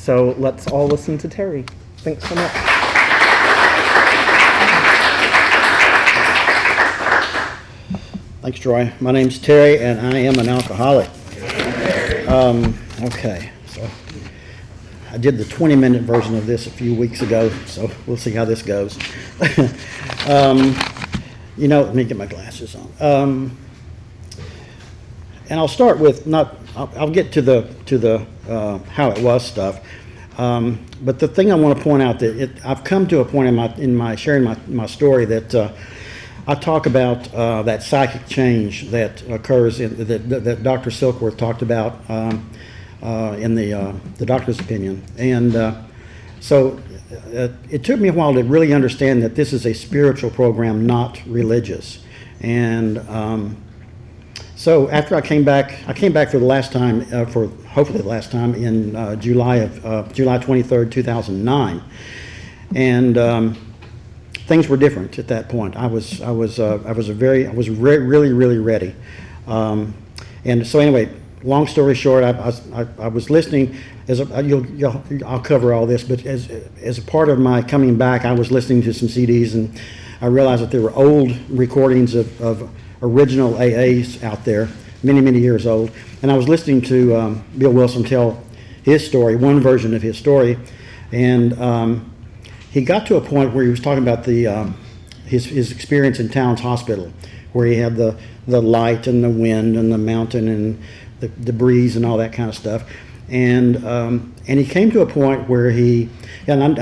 So let's all listen to Terry. Thanks so much. Thanks, Troy. My name's Terry, and I am an alcoholic. Okay, so I did the 20-minute version of this a few weeks ago, so we'll see how this goes. Let me get my glasses on. And I'll start with I'll get to the how it was stuff. But the thing I want to point out that I've come to a point in my sharing my story that I talk about that psychic change that occurs that Dr. Silkworth talked about in the doctor's opinion, and so it took me a while to really understand that this is a spiritual program, not religious, and so after I came back for the last time, for hopefully the last time in July 23rd, 2009, and things were different at that point. I was really ready, and so anyway, long story short, I was listening. I'll cover all this, but as a part of my coming back, I was listening to some CDs, and I realized that there were old recordings of original AAs out there, many years old, and I was listening to Bill Wilson tell his story, one version of his story, and he got to a point where he was talking about his experience in Towns Hospital, where he had the light and the wind and the mountain and the breeze and all that kind of stuff, and he came to a point where I've done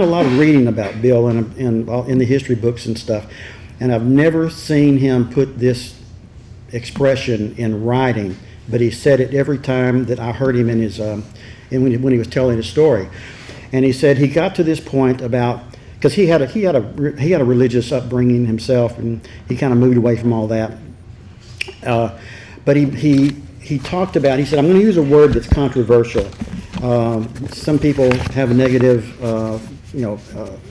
a lot of reading about Bill and in the history books and stuff, and I've never seen him put this expression in writing, but he said it every time that I heard him when he was telling his story. And he said he got to this point because he had a religious upbringing himself, and he kind of moved away from all that. But he talked about. He said, "I'm going to use a word that's controversial. Some people have a negative,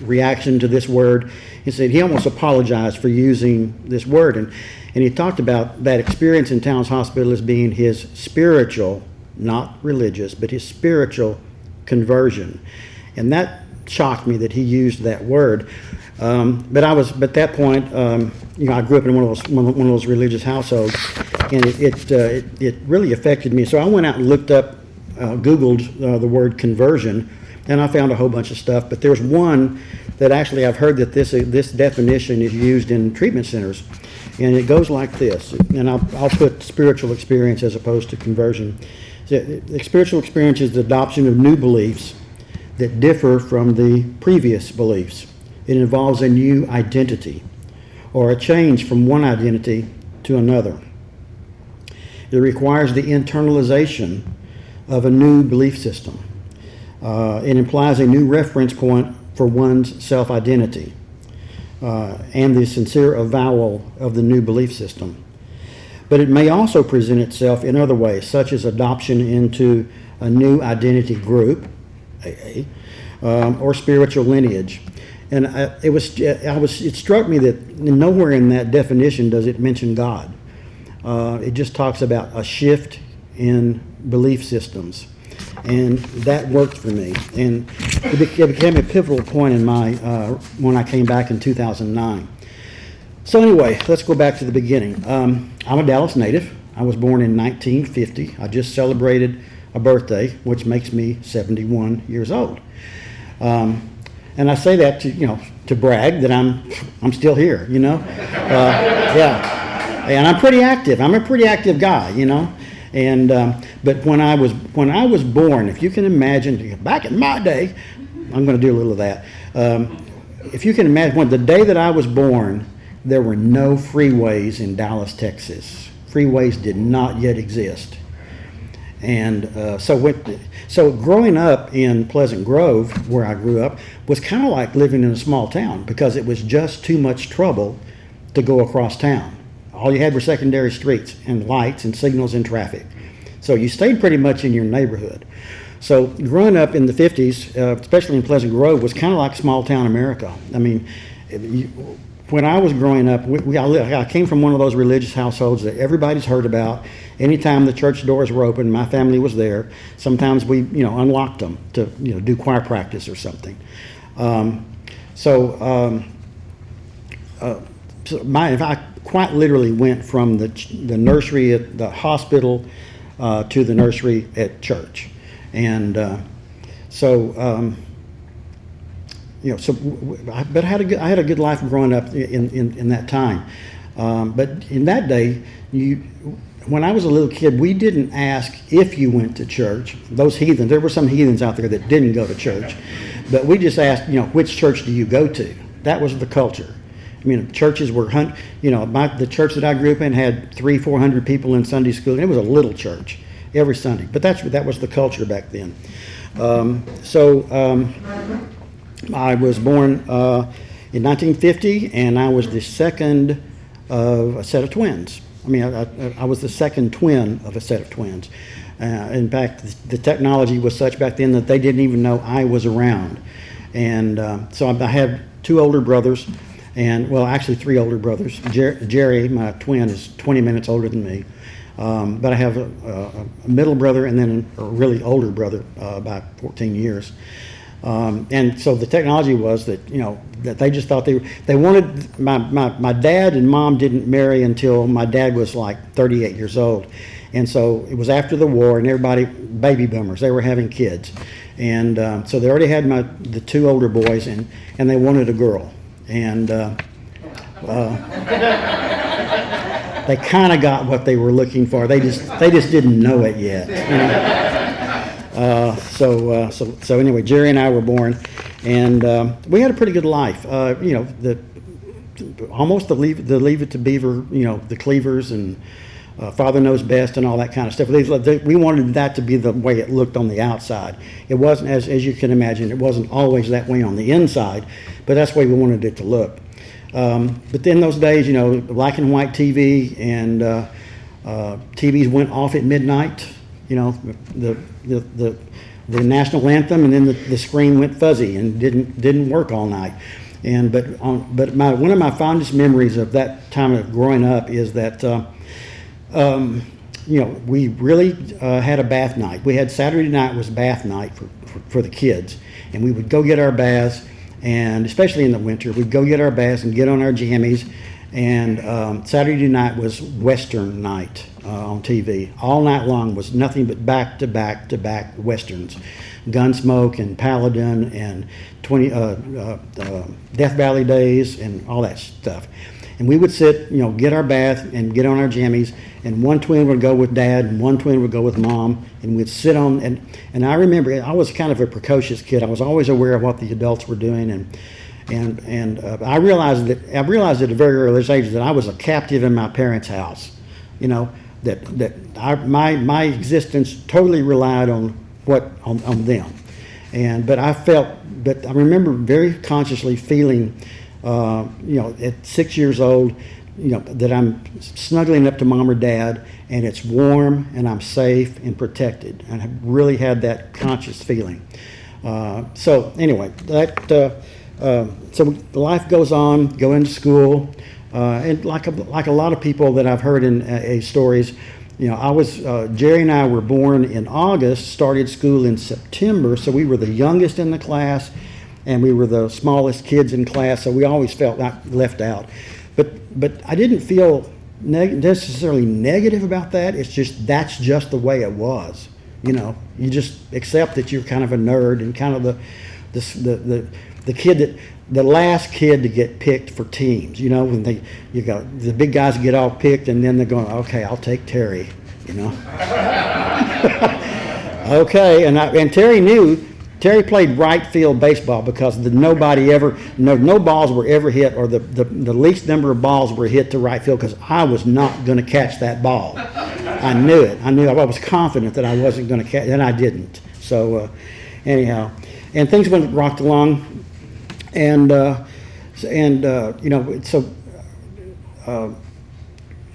reaction to this word." He said he almost apologized for using this word, and he talked about that experience in Towns Hospital as being his spiritual, not religious, but his spiritual conversion. And that shocked me that he used that word. But at that point, I grew up in one of those religious households, and it really affected me. So I went out and looked up, Googled the word conversion, and I found a whole bunch of stuff. But there's one that actually I've heard that this definition is used in treatment centers, and it goes like this. And I'll put spiritual experience as opposed to conversion. So, spiritual experience is the adoption of new beliefs that differ from the previous beliefs. It involves a new identity or a change from one identity to another. It requires the internalization of a new belief system. It implies a new reference point for one's self-identity and the sincere avowal of the new belief system. But it may also present itself in other ways, such as adoption into a new identity group, AA, or spiritual lineage. And it struck me that nowhere in that definition does it mention God. It just talks about a shift in belief systems, and that worked for me. And it became a pivotal point in when I came back in 2009. So anyway, let's go back to the beginning. I'm a Dallas native. I was born in 1950. I just celebrated a birthday, which makes me 71 years old. And I say that to brag that I'm still here, yeah. And I'm pretty active. I'm a pretty active guy, And but when I was born, if you can imagine, back in my day, I'm going to do a little of that. If you can imagine, the day that I was born, there were no freeways in Dallas, Texas. Freeways did not yet exist. And so growing up in Pleasant Grove, where I grew up, was kind of like living in a small town, because it was just too much trouble to go across town. All you had were secondary streets and lights and signals and traffic. So you stayed pretty much in your neighborhood. So growing up in the 50s, especially in Pleasant Grove, was kind of like small town America. I mean, when I was growing up, I came from one of those religious households that everybody's heard about. Anytime the church doors were open, my family was there. Sometimes we, unlocked them to, do choir practice or something. If I quite literally went from the nursery at the hospital to the nursery at church, and but I had a good life growing up in that time. But in that day, when I was a little kid, we didn't ask if you went to church. Those heathens, there were some heathens out there that didn't go to church, but we just asked, which church do you go to? That was the culture. I mean, churches were, the church that I grew up in had 300-400 people in Sunday school, and it was a little church every Sunday. But that was the culture back then. I was born in 1950, and I was the second of a set of twins. I mean, I was the second twin of a set of twins. In fact, the technology was such back then that they didn't even know I was around. And so I had two older brothers, actually three older brothers. Jerry, my twin, is 20 minutes older than me. But I have a middle brother and then a really older brother by 14 years. And so the technology was that, that they just thought they wanted, my dad and mom didn't marry until my dad was like 38 years old. And so it was after the war, and everybody, baby boomers, they were having kids. And so they already had the two older boys, and they wanted a girl. And they kind of got what they were looking for. They just didn't know it yet. So anyway, Jerry and I were born, and we had a pretty good life. Almost the Leave It to Beaver, the Cleavers and Father Knows Best and all that kind of stuff. We wanted that to be the way it looked on the outside. It wasn't, as you can imagine, it wasn't always that way on the inside, but that's the way we wanted it to look. But in those days, black and white TV, and TVs went off at midnight. The national anthem, and then the screen went fuzzy and didn't work all night. But one of my fondest memories of that time of growing up is that we really had a bath night. We had Saturday night was bath night for the kids, and we would go get our baths, and especially in the winter, we'd go get our baths and get on our jammies. And Saturday night was Western night on TV. All night long was nothing but back-to-back Westerns. Gunsmoke and Paladin and Death Valley Days and all that stuff. And we would sit, get our bath and get on our jammies, and one twin would go with Dad and one twin would go with Mom, and we'd sit on, and I remember, I was kind of a precocious kid. I was always aware of what the adults were doing, and I realized at a very early age that I was a captive in my parents' house. My existence totally relied on them. But I remember very consciously feeling, at 6 years old, that I'm snuggling up to Mom or Dad, and it's warm and I'm safe and protected, and I really had that conscious feeling. So anyway, so life goes on, go into school, and like a lot of people that I've heard in stories, Jerry and I were born in August, started school in September, so we were the youngest in the class, and we were the smallest kids in class, so we always felt left out. But I didn't feel necessarily negative about that. It's just that's just the way it was. You just accept that you're kind of a nerd and kind of the kid the last kid to get picked for teams. When the big guys get all picked, and then they're going, okay, I'll take Terry. Okay, and Terry knew. Terry played right field baseball because no balls were ever hit, or the least number of balls were hit to right field, because I was not going to catch that ball. I knew it. I was confident that I wasn't going to catch, and I didn't. So anyhow, and things rocked along, and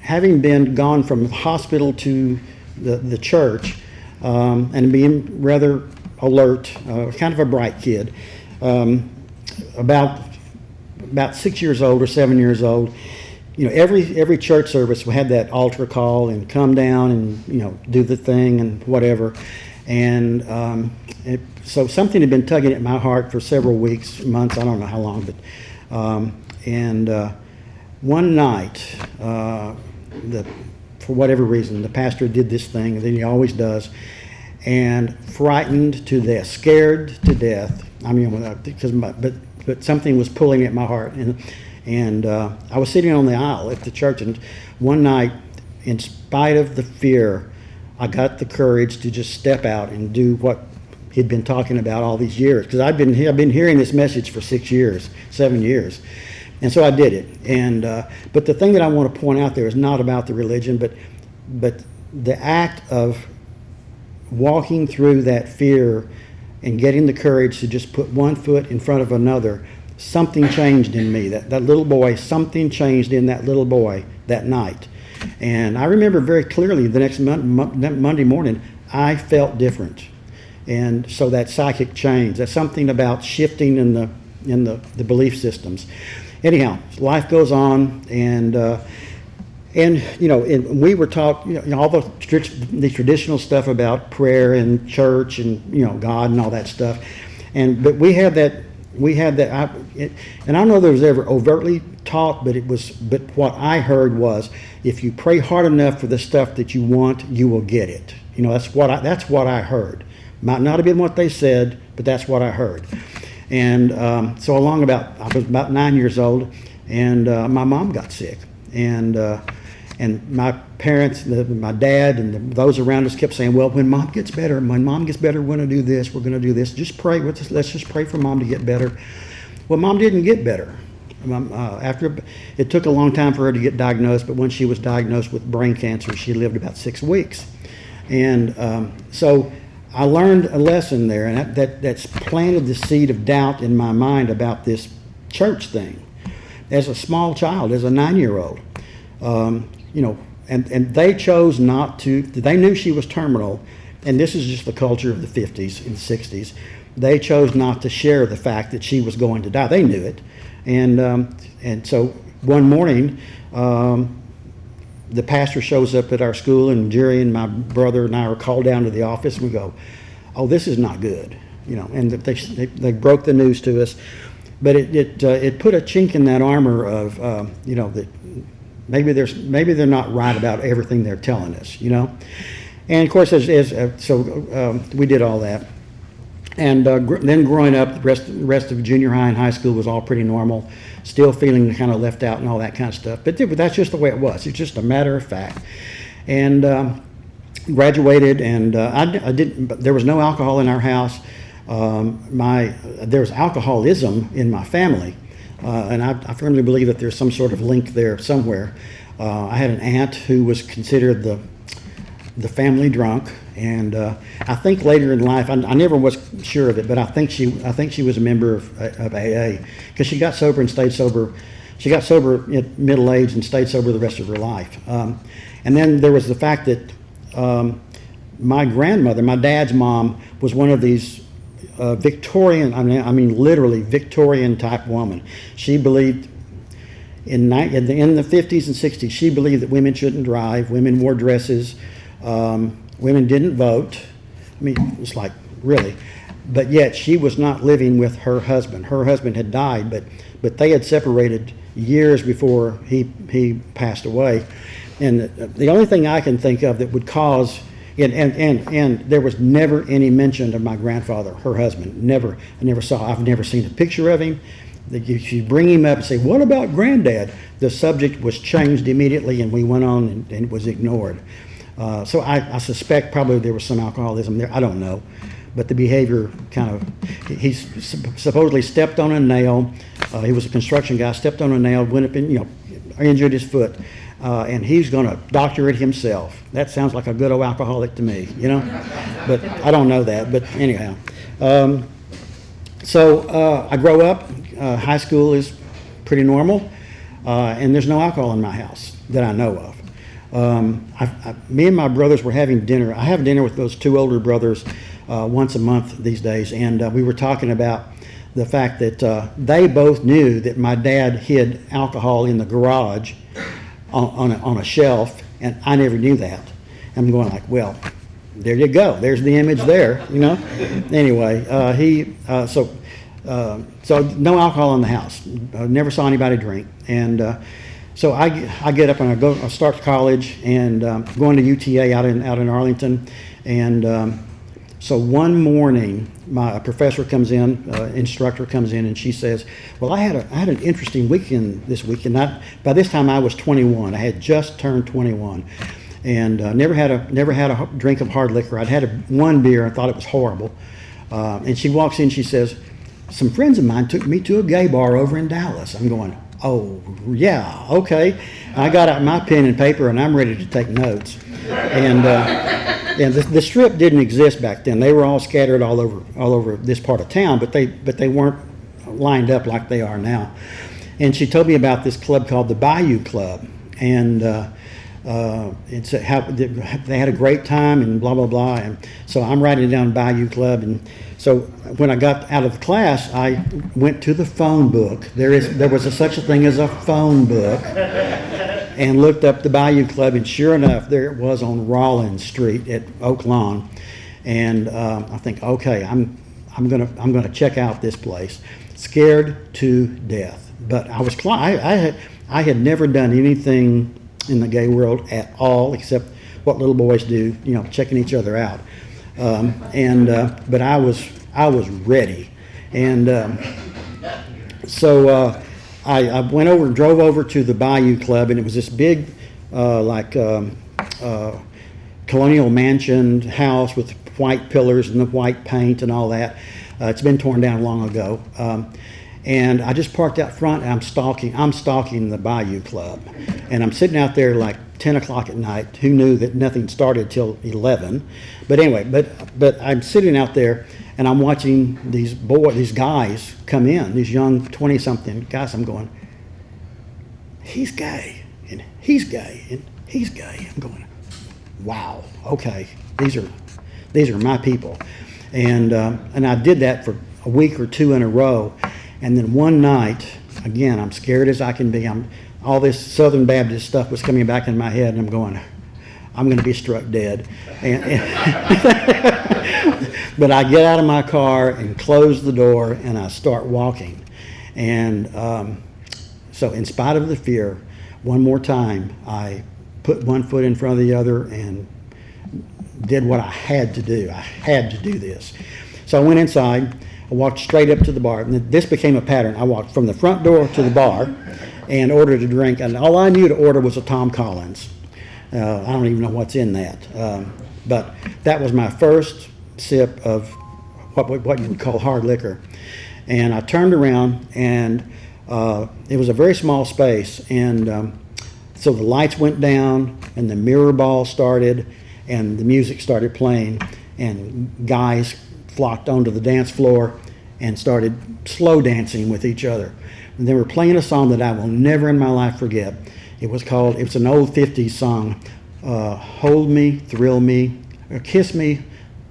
having been gone from the hospital to the church, and being rather alert, kind of a bright kid. About about 6 years old or 7 years old, every church service we had that altar call and come down and do the thing and whatever, and so something had been tugging at my heart for several weeks, months, I don't know how long, but one night, for whatever reason, the pastor did this thing that he always does, and frightened to death, scared to death. I mean, but something was pulling at my heart, and I was sitting on the aisle at the church, and one night, in spite of the fear, I got the courage to just step out and do what he'd been talking about all these years, because I've been hearing this message for 6 years, 7 years, and so I did it. And but the thing that I want to point out there is not about the religion, but the act of walking through that fear and getting the courage to just put one foot in front of another. Something changed in me. That little boy, something changed in that little boy that night. And I remember very clearly the next Monday morning, I felt different. And so that psychic change, that's something about shifting in the belief systems. Anyhow, life goes on, and we were taught all the traditional stuff about prayer and church and God and all that stuff, but we had that. And I don't know if it was ever overtly taught, but what I heard was, if you pray hard enough for the stuff that you want, you will get it. That's what I heard. Might not have been what they said, but that's what I heard. And so I was about 9 years old, and my mom got sick, and my parents, my dad, and those around us kept saying, "Well, when mom gets better, we're going to do this. We're going to do this. Just pray. Let's just pray for mom to get better." Well, mom didn't get better. It took a long time for her to get diagnosed, but when she was diagnosed with brain cancer, she lived about 6 weeks. And so I learned a lesson there, and that's planted the seed of doubt in my mind about this church thing. As a small child, as a 9-year-old, and they chose not to. They knew she was terminal, and this is just the culture of the 50s and 60s. They chose not to share the fact that she was going to die. They knew it, and so one morning, the pastor shows up at our school, and Jerry and my brother and I are called down to the office, and we go, "Oh, this is not good," And they broke the news to us, but it put a chink in that armor of that maybe they're not right about everything they're telling us, And of course, we did all that, and then growing up, the rest of junior high and high school was all pretty normal. Still feeling kind of left out and all that kind of stuff, but that's just the way it was. It's just a matter of fact. And graduated, and I didn't. There was no alcohol in our house. There was alcoholism in my family, and I firmly believe that there's some sort of link there somewhere. I had an aunt who was considered the family drunk, and I think later in life, I never was sure of it, but I think she was a member of AA, because she got sober and stayed sober. She got sober at middle age and stayed sober the rest of her life. And then there was the fact that my grandmother, my dad's mom, was one of these Victorian, I mean literally Victorian type woman. She believed in the 50s and 60s, she believed that women shouldn't drive, women wore dresses, women didn't vote. I mean, it's like, really? But yet she was not living with her husband. Her husband had died, but they had separated years before he passed away. And the only thing I can think of that would cause, and there was never any mention of my grandfather, her husband. Never. I've never seen a picture of him. If you bring him up and say, "What about granddad?" The subject was changed immediately, and we went on, and it was ignored. So I suspect probably there was some alcoholism there. I don't know. But the behavior he supposedly stepped on a nail. He was a construction guy, stepped on a nail, went up and, injured his foot. And he's going to doctor it himself. That sounds like a good old alcoholic to me, But I don't know that. But anyhow. So I grow up. High school is pretty normal. And there's no alcohol in my house that I know of. Me and my brothers were having dinner. I have dinner with those two older brothers once a month these days. And we were talking about the fact that they both knew that my dad hid alcohol in the garage on a shelf, and I never knew that. I'm going like, well, there you go. There's the image there, you know. Anyway, so no alcohol in the house. Never saw anybody drink, and so I get up and I start college, and going to UTA out in Arlington, and so one morning my professor comes in, instructor comes in, and she says, "Well, I had an interesting weekend this weekend. By this time I was 21. I had just turned 21." And never had a drink of hard liquor. I'd had one beer. I thought it was horrible. And she walks in. She says, "Some friends of mine took me to a gay bar over in Dallas." I'm going, "Oh yeah, okay." I got out my pen and paper and I'm ready to take notes. And the Strip didn't exist back then. They were all scattered all over this part of town, but they weren't lined up like they are now. And she told me about this club called the Bayou Club, and it's how they had a great time and blah blah blah. And so I'm writing down Bayou Club, and so when I got out of the class, I went to the phone book. There was such a thing as a phone book, and looked up the Bayou Club, and sure enough, there it was on Rollins Street at Oak Lawn. And I think, okay, I'm gonna check out this place. Scared to death, but I had never done anything in the gay world at all, except what little boys do, you know, checking each other out. But I was ready, and so I went over and drove over to the Bayou Club, and it was this big, colonial mansion house with white pillars and the white paint and all that. It's been torn down long ago. And I just parked out front, and I'm stalking the Bayou Club. And I'm sitting out there like 10 o'clock at night. Who knew that nothing started till 11? But anyway, but I'm sitting out there, and I'm watching these guys come in, these young 20-something guys. I'm going, he's gay, and he's gay, and he's gay. I'm going, wow, okay, these are my people. And I did that for a week or two in a row. And then one night, again, I'm scared as I can be. All this Southern Baptist stuff was coming back in my head, and I'm going, I'm going to be struck dead. But I get out of my car and close the door, and I start walking. And so in spite of the fear, one more time, I put one foot in front of the other and did what I had to do. I had to do this. So I went inside. I walked straight up to the bar. And this became a pattern. I walked from the front door to the bar and ordered a drink. And all I knew to order was a Tom Collins. I don't even know what's in that. But that was my first sip of what you would call hard liquor. And I turned around, and it was a very small space. And so the lights went down, and the mirror ball started, and the music started playing. And guys flocked onto the dance floor and started slow dancing with each other. And they were playing a song that I will never in my life forget. It was an old 50s song, Hold Me, Thrill Me, or Kiss Me,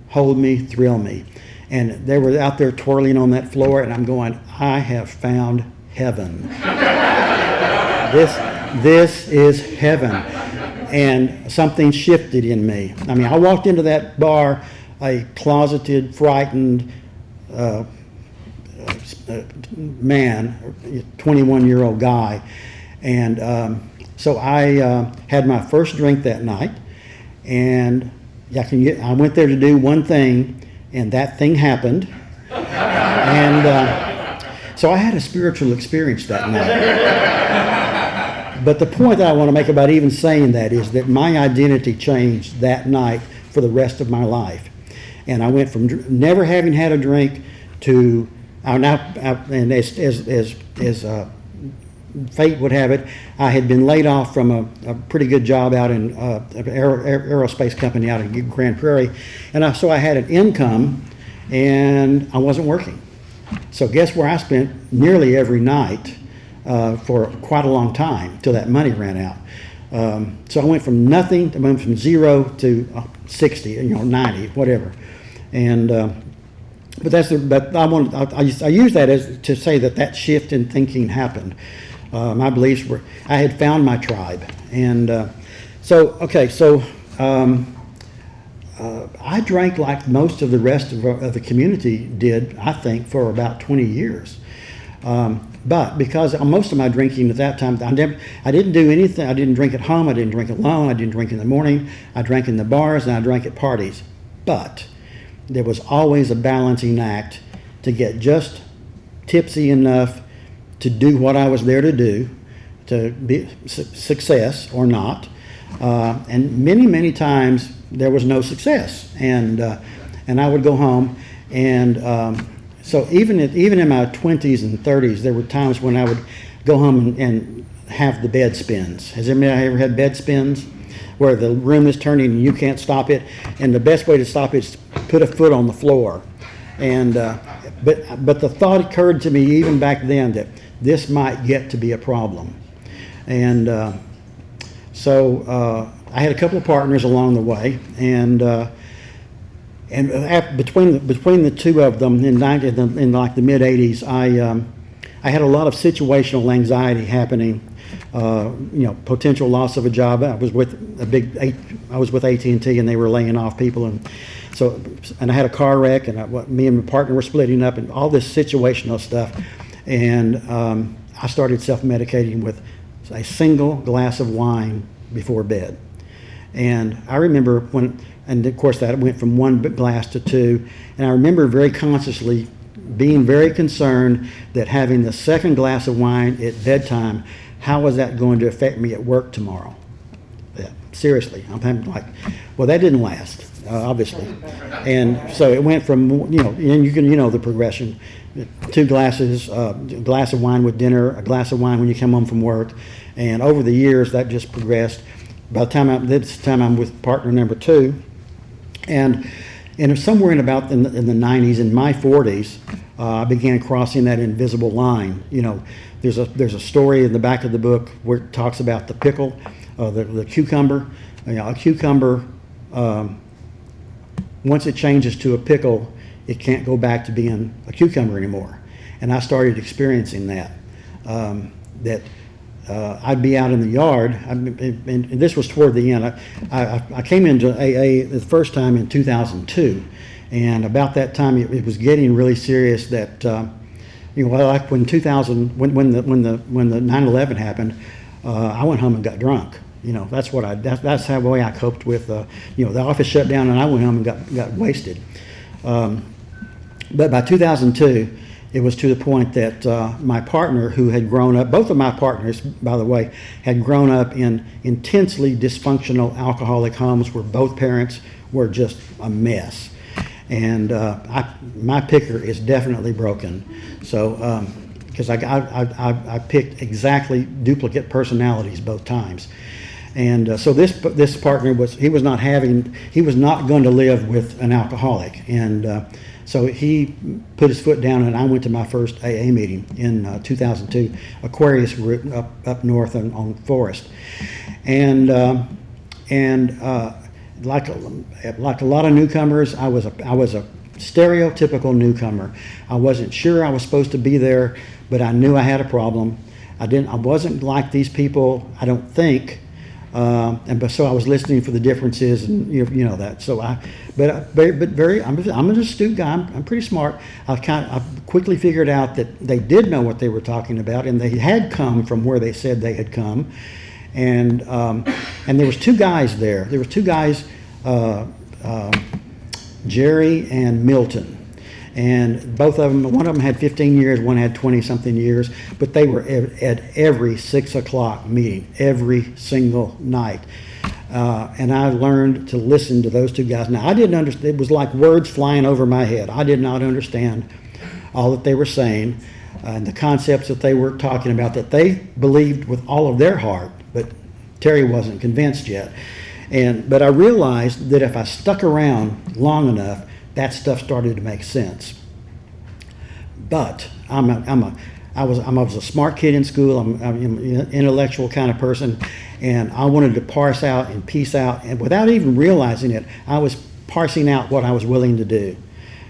Hold Me, Thrill Me. And they were out there twirling on that floor, and I'm going, I have found heaven. This is heaven. And something shifted in me. I mean, I walked into that bar a closeted, frightened man, 21-year-old guy. And so I had my first drink that night, and I went there to do one thing, and that thing happened. And so I had a spiritual experience that night. But the point that I want to make about even saying that is that my identity changed that night for the rest of my life. And I went from never having had a drink to, and as fate would have it, I had been laid off from a pretty good job out in an aerospace company out in Grand Prairie. And so I had an income, and I wasn't working. So guess where I spent nearly every night for quite a long time till that money ran out. So I went from nothing, I went from 0 to 60, 90, whatever. And but I use that as to say that shift in thinking happened. My beliefs were, I had found my tribe. And I drank like most of the rest of the community did, I think, for about 20 years. But because most of my drinking at that time, I didn't do anything. I didn't drink at home. I didn't drink alone. I didn't drink in the morning. I drank in the bars and I drank at parties. But there was always a balancing act to get just tipsy enough to do what I was there to do, to be success or not. And many times there was no success, and I would go home, and so even in my 20s and 30s, there were times when I would go home and have the bed spins. Has anybody ever had bed spins, where the room is turning and you can't stop it? And the best way to stop it is to put a foot on the floor. And but the thought occurred to me even back then that this might get to be a problem, and so I had a couple of partners along the way, and between the two of them in like the mid '80s, I had a lot of situational anxiety happening. Potential loss of a job. I was with AT&T, and they were laying off people, and I had a car wreck, and me and my partner were splitting up, and all this situational stuff, and I started self-medicating with a single glass of wine before bed. And I remember and of course that went from one glass to two, and I remember very consciously being very concerned that having the second glass of wine at bedtime, how was that going to affect me at work tomorrow? Yeah, seriously, I'm like, well, that didn't last, obviously. And so it went from, and the progression, 2 glasses, a glass of wine with dinner, a glass of wine when you come home from work, and over the years that just progressed. By the time I'm with partner number 2, and somewhere in the 90s, in my 40s, I began crossing that invisible line. There's a story in the back of the book where it talks about the pickle, the cucumber. A cucumber, once it changes to a pickle, it can't go back to being a cucumber anymore. And I started experiencing that. I'd be out in the yard, and this was toward the end. I came into AA the first time in 2002, and about that time it was getting really serious. That like when the 9/11 happened, I went home and got drunk. That's how the way I coped with the office shut down, and I went home and got wasted. But by 2002. It was to the point that my partner, who had grown up, both of my partners, by the way, had grown up in intensely dysfunctional alcoholic homes where both parents were just a mess. And my picker is definitely broken. So, because I picked exactly duplicate personalities both times. And so this partner he was not going to live with an alcoholic. And so he put his foot down, and I went to my first AA meeting in 2002, Aquarius group up north on Forest, and like a lot of newcomers, I was a stereotypical newcomer. I wasn't sure I was supposed to be there, but I knew I had a problem. I wasn't like these people, I don't think. So I was listening for the differences, and that. So I'm an astute guy. I'm pretty smart. I quickly figured out that they did know what they were talking about, and they had come from where they said they had come, and there was 2 guys there. There was 2 guys, Jerry and Milton. And both of them, one of them had 15 years, one had 20-something years, but they were at every 6 o'clock meeting, every single night. And I learned to listen to those 2 guys. Now, I didn't understand. It was like words flying over my head. I did not understand all that they were saying and the concepts that they were talking about that they believed with all of their heart, but Terry wasn't convinced yet. But I realized that if I stuck around long enough, that stuff started to make sense. But I was a smart kid in school. I'm an intellectual kind of person, and I wanted to parse out and piece out, and without even realizing it, I was parsing out what I was willing to do.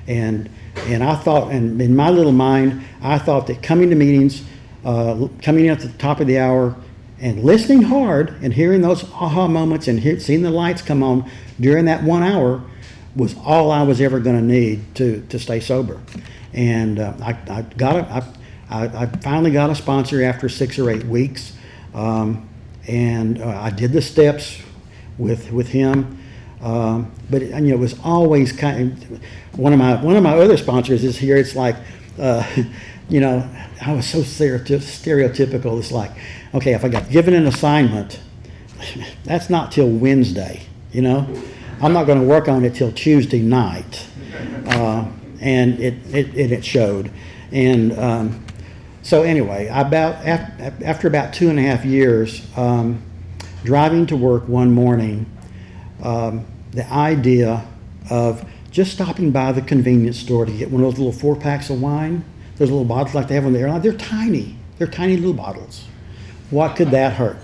And I thought, and in my little mind, I thought that coming to meetings, coming in at the top of the hour, and listening hard and hearing those aha moments and seeing the lights come on during that 1 hour was all I was ever going to need to stay sober. And I finally got a sponsor after 6 or 8 weeks, and I did the steps with him. But it was always kind of one of my other sponsors is here. It's like, I was so stereotypical. It's like, okay, if I got given an assignment, that's not till Wednesday. I'm not going to work on it till Tuesday night, and it showed. And so anyway, after about 2.5 years, driving to work one morning. The idea of just stopping by the convenience store to get one of those little 4-packs of wine, those little bottles like they have on the airline, they're tiny little bottles. What could that hurt?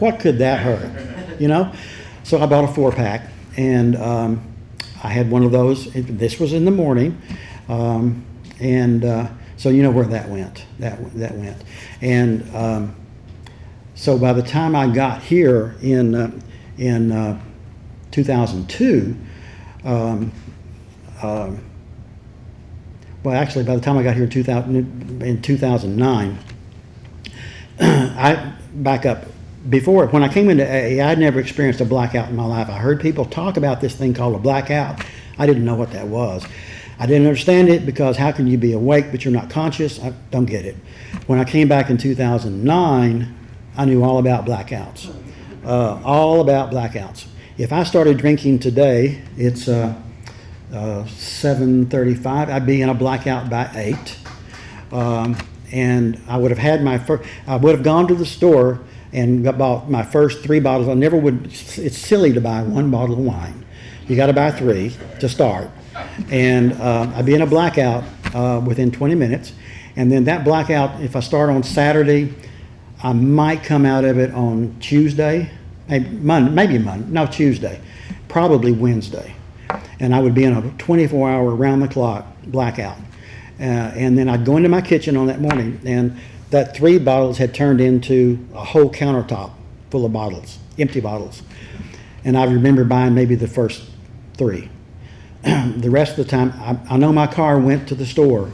So I bought a 4-pack, and I had one of those. This was in the morning, so you know where that went. That went, and so by the time I got here in 2002, well, actually, by the time I got here in 2009, I back up. Before, when I came into AA, I'd never experienced a blackout in my life. I heard people talk about this thing called a blackout. I didn't know what that was. I didn't understand it because how can you be awake but you're not conscious? I don't get it. When I came back in 2009, I knew all about blackouts. All about blackouts. If I started drinking today, it's 7:35. I'd be in a blackout by 8, and I would have had I would have gone to the store and bought my first 3 bottles. I never would. It's silly to buy 1 bottle of wine. You got to buy 3 to start, and I'd be in a blackout within 20 minutes, and then that blackout. If I start on Saturday, I might come out of it on Tuesday. Tuesday, probably Wednesday. And I would be in a 24-hour round-the-clock blackout. And then I'd go into my kitchen on that morning, and that 3 bottles had turned into a whole countertop full of bottles, empty bottles. And I remember buying maybe the first 3. The rest of the time, I know my car went to the store,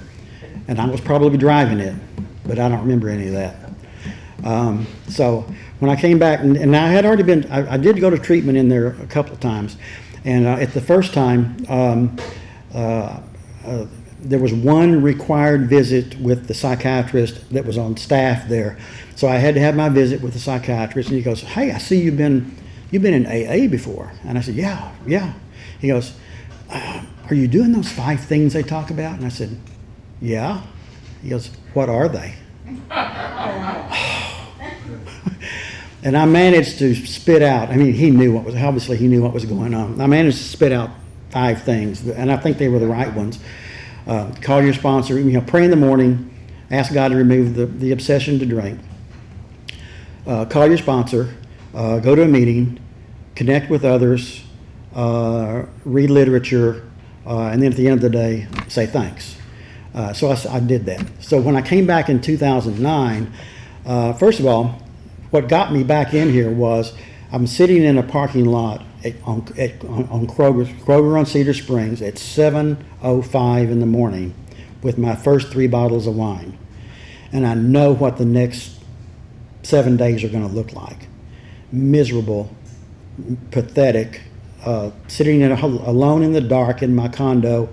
and I was probably driving it, but I don't remember any of that. So when I came back, and I had already been, I did go to treatment in there a couple of times, and at the first time, there was 1 required visit with the psychiatrist that was on staff there. So I had to have my visit with the psychiatrist, and he goes, "Hey, I see you've been in AA before." And I said, Yeah. He goes, "Are you doing those 5 things they talk about?" And I said, "Yeah." He goes, "What are they?" And I managed to spit out, he knew what was going on. I managed to spit out 5 things, and I think they were the right ones. Call your sponsor, pray in the morning, ask God to remove the obsession to drink. Call your sponsor, go to a meeting, connect with others, read literature, and then at the end of the day, say thanks. So I did that. So when I came back in 2009, first of all, what got me back in here was I'm sitting in a parking lot on Kroger on Cedar Springs at 7:05 in the morning with my first 3 bottles of wine. And I know what the next 7 days are going to look like. Miserable, pathetic, sitting alone in the dark in my condo,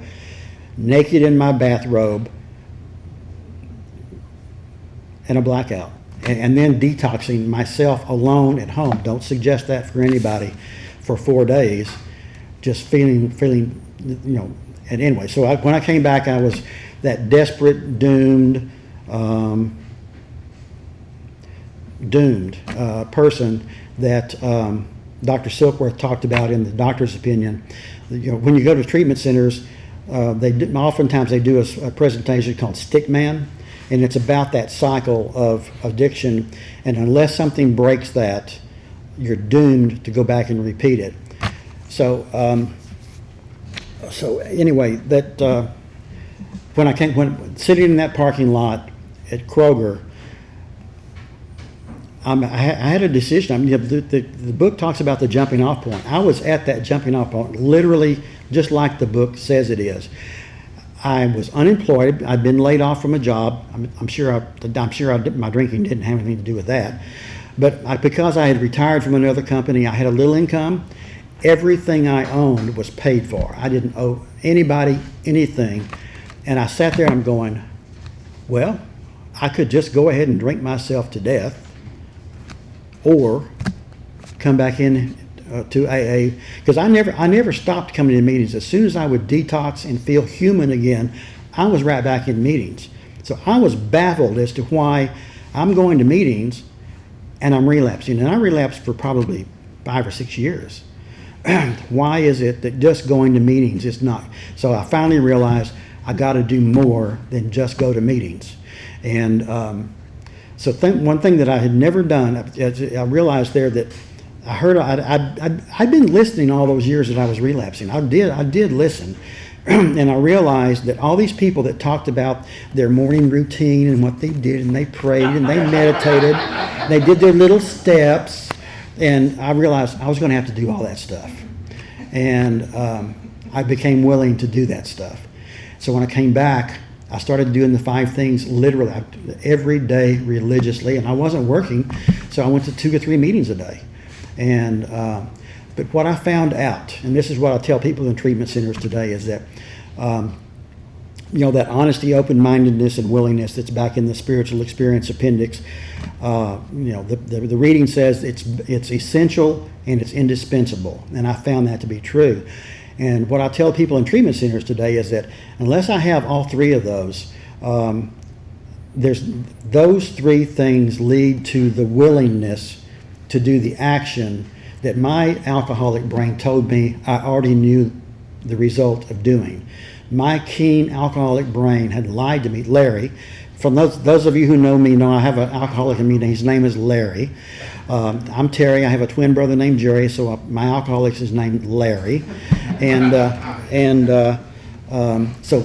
naked in my bathrobe, and a blackout. And then detoxing myself alone at home. Don't suggest that for anybody for 4 days. Just feeling, and anyway. So when I came back, I was that desperate, doomed person that Dr. Silkworth talked about in the doctor's opinion. When you go to treatment centers, oftentimes they do a presentation called Stick Man. And it's about that cycle of addiction, and unless something breaks that, you're doomed to go back and repeat it. So anyway, that when sitting in that parking lot at Kroger, I had a decision. I mean, the book talks about the jumping off point. I was at that jumping off point, literally just like the book says it is. I was unemployed. I'd been laid off from a job. I'm sure my drinking didn't have anything to do with that. But because I had retired from another company, I had a little income. Everything I owned was paid for. I didn't owe anybody anything. And I sat there and I'm going, well, I could just go ahead and drink myself to death, or come back in to AA, because I never stopped coming to meetings. As soon as I would detox and feel human again, I was right back in meetings. So I was baffled as to why I'm going to meetings and I'm relapsing. And I relapsed for probably 5 or 6 years. Why is it that just going to meetings is not? So I finally realized I got to do more than just go to meetings. And so one thing that I had never done, I realized there that I'd been listening all those years that I was relapsing. I did listen. And I realized that all these people that talked about their morning routine and what they did, and they prayed and they meditated, they did their little steps, and I realized I was going to have to do all that stuff. And I became willing to do that stuff. So when I came back, I started doing the 5 things literally every day religiously, and I wasn't working, so I went to 2 or 3 meetings a day. And but what I found out, and this is what I tell people in treatment centers today, is that that honesty, open-mindedness, and willingness that's back in the spiritual experience appendix. The reading says it's essential and it's indispensable, and I found that to be true. And what I tell people in treatment centers today is that unless I have all 3 of those, those 3 things lead to the willingness to do the action that my alcoholic brain told me I already knew the result of doing. My keen alcoholic brain had lied to me. Larry, from those of you who know me know I have an alcoholic in me. His name is Larry. I'm Terry. I have a twin brother named Jerry, so my alcoholic is named Larry. So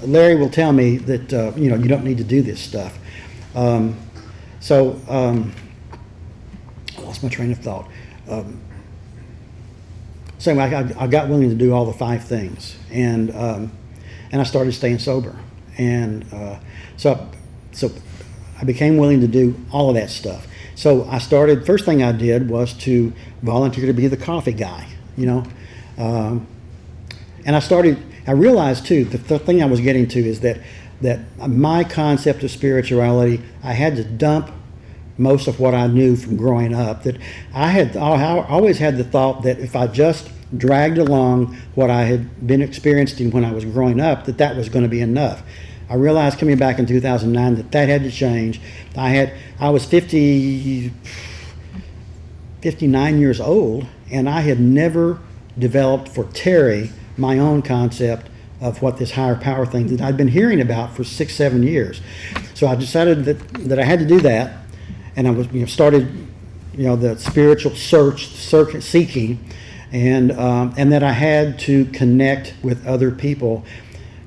Larry will tell me that you don't need to do this stuff. I lost my train of thought. So I got willing to do all the 5 things, and I started staying sober, and so I became willing to do all of that stuff. So I started. First thing I did was to volunteer to be the coffee guy, and I realized too the thing I was getting to is that my concept of spirituality, I had to dump most of what I knew from growing up. That I always had the thought that if I just dragged along what I had been experiencing when I was growing up, that was going to be enough. I realized coming back in 2009 that had to change. I was 59 years old, and I had never developed for Terry my own concept of what this higher power thing that I'd been hearing about for 6-7 years. So I decided that I had to do that. And I was started the spiritual seeking, and that I had to connect with other people,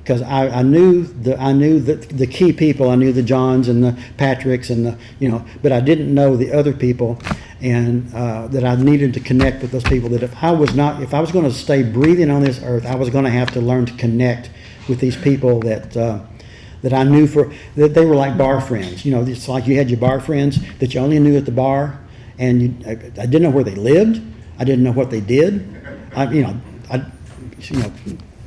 because I knew the key people. I knew the Johns and the Patricks and but I didn't know the other people, and that I needed to connect with those people. That if I was going to stay breathing on this earth, I was going to have to learn to connect with these people that I knew that they were like bar friends. It's like you had your bar friends that you only knew at the bar, and I didn't know where they lived. I didn't know what they did.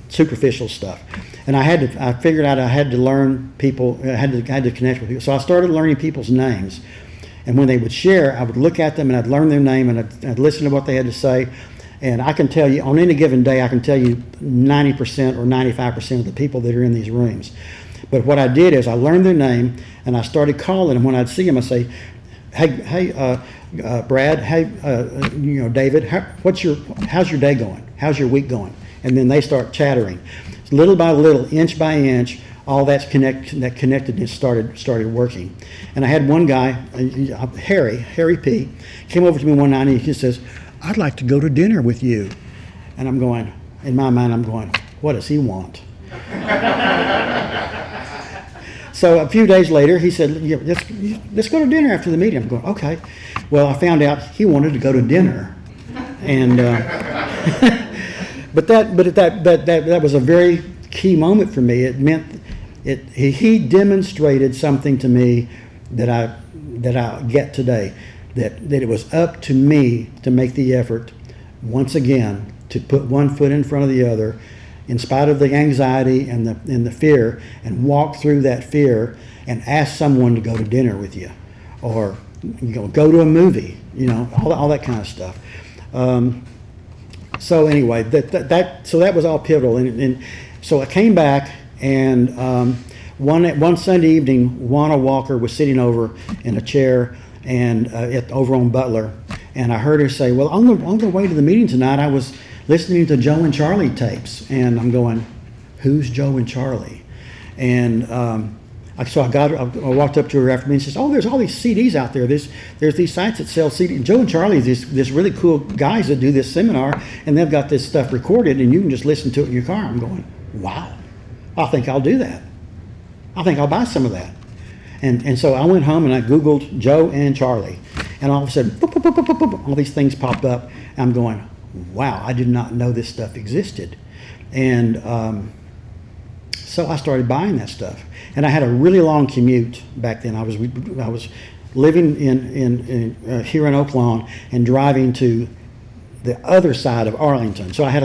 Superficial stuff. And I figured out I had to learn people. I had to connect with people. So I started learning people's names, and when they would share, I would look at them and I'd learn their name, and I'd listen to what they had to say. And I can tell you, on any given day, I can tell you 90% or 95% of the people that are in these rooms. But what I did is I learned their name, and I started calling them. When I'd see them, I'd say, "Hey, Brad. Hey, David. How's your day going? How's your week going?" And then they start chattering, little by little, inch by inch. All that connectedness started working. And I had one guy, Harry P, came over to me one night and he says, "I'd like to go to dinner with you." And I'm going, in my mind, what does he want? So a few days later, he said, yeah, let's go to dinner after the meeting. I'm going, okay. Well, I found out he wanted to go to dinner. And, but that was a very key moment for me. It meant he demonstrated something to me that I get today, that it was up to me to make the effort once again to put one foot in front of the other, in spite of the anxiety and the fear, and walk through that fear and ask someone to go to dinner with you, or go to a movie, all that kind of stuff. So anyway, so that was all pivotal, and so I came back, and one Sunday evening, Juana Walker was sitting over in a chair and over on Butler, and I heard her say, "Well, on the way to the meeting tonight, I was listening to Joe and Charlie tapes," and I'm going, "Who's Joe and Charlie?" And I walked up to her after me and says, "Oh, there's all these CDs out there. There's these sites that sell CDs. Joe and Charlie is this really cool guys that do this seminar, and they've got this stuff recorded, and you can just listen to it in your car." I'm going, "Wow, I think I'll do that. I think I'll buy some of that." And so I went home and I Googled Joe and Charlie, and all of a sudden, boop, boop, boop, boop, boop, boop, all these things popped up. And I'm going, wow, I did not know this stuff existed. And so I started buying that stuff. And I had a really long commute back then. I was living in here in Oak Lawn and driving to the other side of Arlington. So I had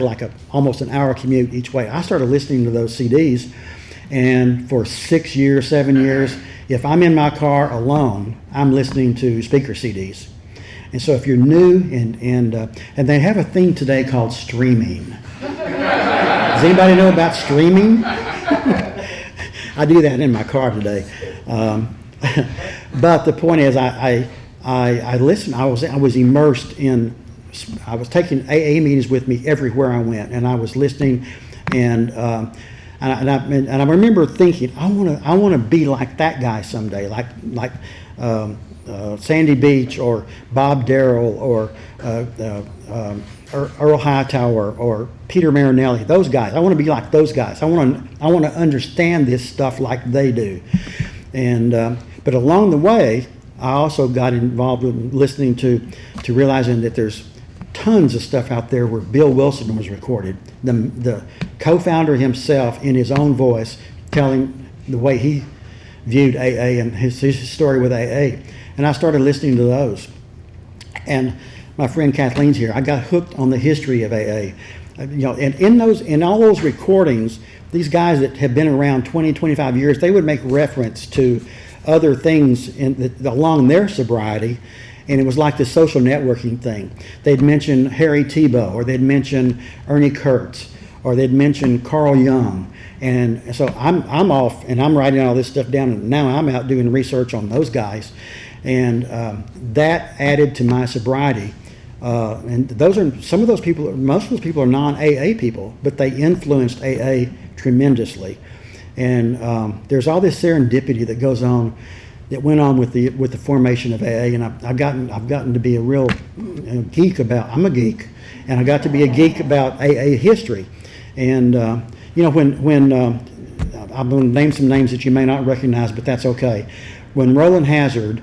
almost an hour commute each way. I started listening to those CDs, and for 6 years, 7 years, if I'm in my car alone, I'm listening to speaker CDs. And so if you're new, and they have a thing today called streaming. Does anybody know about streaming? I do that in my car today. But the point is, I listened. I was immersed in. I was taking AA meetings with me everywhere I went, and I was listening, and I remember thinking, I want to be like that guy someday, like Sandy Beach or Bob Darrell or Earl Hightower or Peter Marinelli. Those guys. I want to be like those guys. I want to understand this stuff like they do. And but along the way, I also got involved with listening to realizing that there's tons of stuff out there where Bill Wilson was recorded. The co-founder himself, in his own voice, telling the way he viewed AA and his story with AA. And I started listening to those. And my friend Kathleen's here. I got hooked on the history of AA. And in all those recordings, these guys that have been around 20, 25 years, they would make reference to other things along their sobriety. And it was like the social networking thing. They'd mention Harry Tebow, or they'd mention Ernie Kurtz, or they'd mention Carl Jung. And so I'm off, and I'm writing all this stuff down, and now I'm out doing research on those guys. And that added to my sobriety. And some of those people, most of those people are non-AA people, but they influenced AA tremendously. And there's all this serendipity that goes on, that went on with the formation of AA, and I've gotten to be a real geek about. I'm a geek, and I got to be a geek about AA history. And when I'm going to name some names that you may not recognize, but that's okay. When Roland Hazard,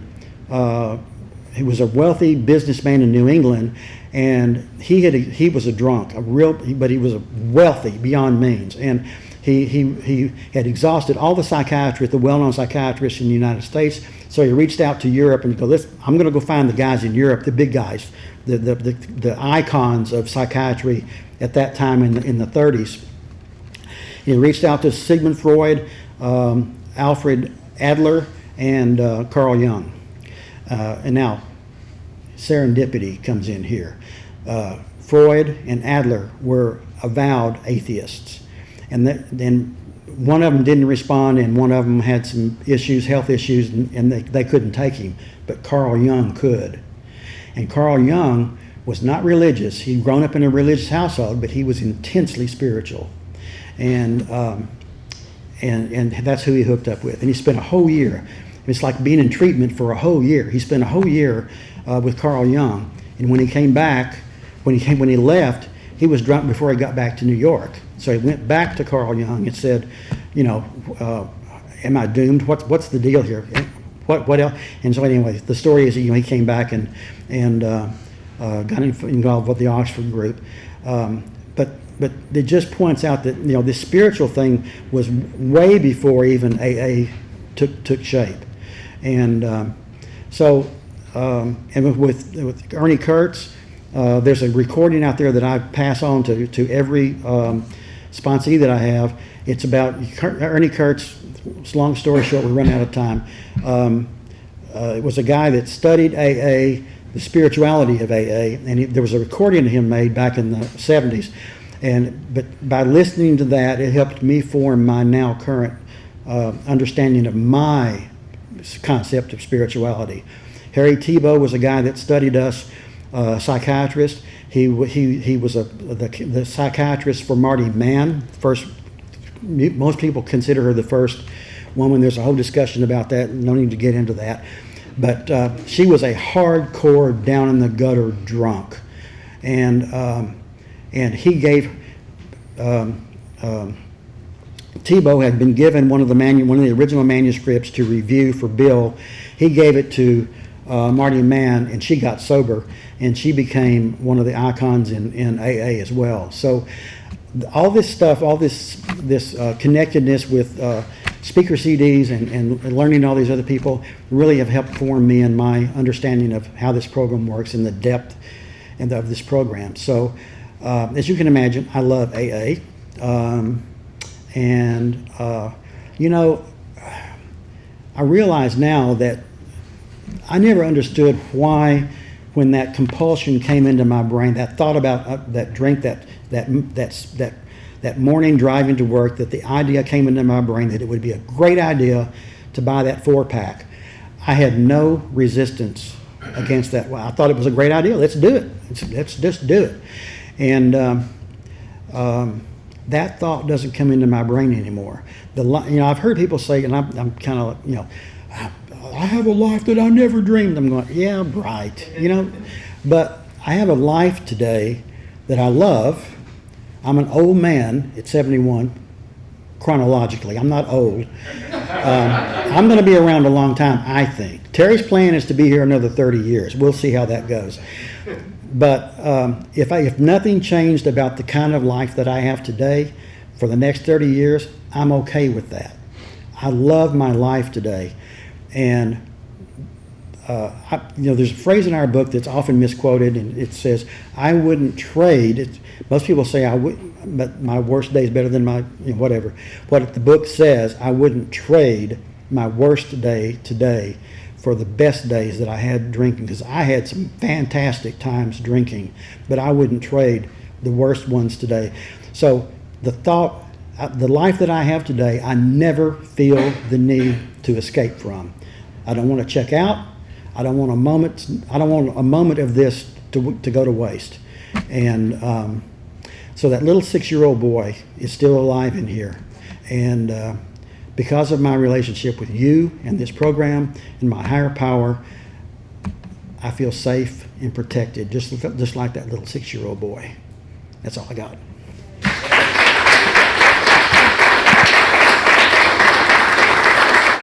he was a wealthy businessman in New England, and he was a drunk, but he was wealthy beyond means, and he had exhausted all the well-known psychiatrists in the United States. So he reached out to Europe and I'm going to go find the guys in Europe, the big guys, the icons of psychiatry at that time in the 30s. He reached out to Sigmund Freud, Alfred Adler, and Carl Jung. And now serendipity comes in here. Freud and Adler were avowed atheists. And then one of them didn't respond, and one of them had some issues, health issues, and they couldn't take him. But Carl Jung could. And Carl Jung was not religious. He'd grown up in a religious household, but he was intensely spiritual. And that's who he hooked up with. And he spent a whole year. It's like being in treatment for a whole year. He spent a whole year with Carl Jung. And when he came back, when he left, he was drunk before he got back to New York. So he went back to Carl Jung and said, am I doomed? What's the deal here? What else? And so anyway, the story is that, he came back and got involved with the Oxford group. But it just points out that, this spiritual thing was way before even AA took shape. And and with Ernie Kurtz, there's a recording out there that I pass on to every sponsee that I have. It's about Ernie Kurtz. It's a long story short, we're running out of time. It was a guy that studied AA, the spirituality of AA, and there was a recording of him made back in the 70s. But by listening to that, it helped me form my now current understanding of my concept of spirituality. Harry Tiebout was a guy that studied us, psychiatrist. He was the psychiatrist for Marty Mann. Most people consider her the first woman. There's a whole discussion about that. No need to get into that. But she was a hardcore, down in the gutter drunk, and he gave. Tiebout had been given one of the original manuscripts to review for Bill. He gave it to Marty Mann, and she got sober, and she became one of the icons in AA as well. So all this stuff, all this connectedness with speaker CDs and learning all these other people really have helped form me in my understanding of how this program works and the depth of this program. So as you can imagine, I love AA. I realize now that I never understood why, when that compulsion came into my brain, that thought about that drink, that morning driving to work, that the idea came into my brain that it would be a great idea to buy that 4-pack. I had no resistance against that. Well, I thought it was a great idea. Let's do it. Let's just do it. And that thought doesn't come into my brain anymore. I've heard people say, and I'm kind of, I have a life that I never dreamed. I'm going, yeah, right. But I have a life today that I love. I'm an old man at 71, chronologically. I'm not old. I'm going to be around a long time, I think. Terry's plan is to be here another 30 years. We'll see how that goes. But if nothing changed about the kind of life that I have today for the next 30 years, I'm okay with that. I love my life today. And there's a phrase in our book that's often misquoted, and it says, I wouldn't trade. Most people say, but my worst day is better than my, whatever. What the book says, I wouldn't trade my worst day today for the best days that I had drinking, because I had some fantastic times drinking, but I wouldn't trade the worst ones today. So the life that I have today, I never feel the need to escape from. I don't want to check out. I don't want a moment of this to go to waste. And so that little 6-year-old boy is still alive in here. And because of my relationship with you and this program and my higher power, I feel safe and protected, just like that little 6-year-old boy. That's all I got.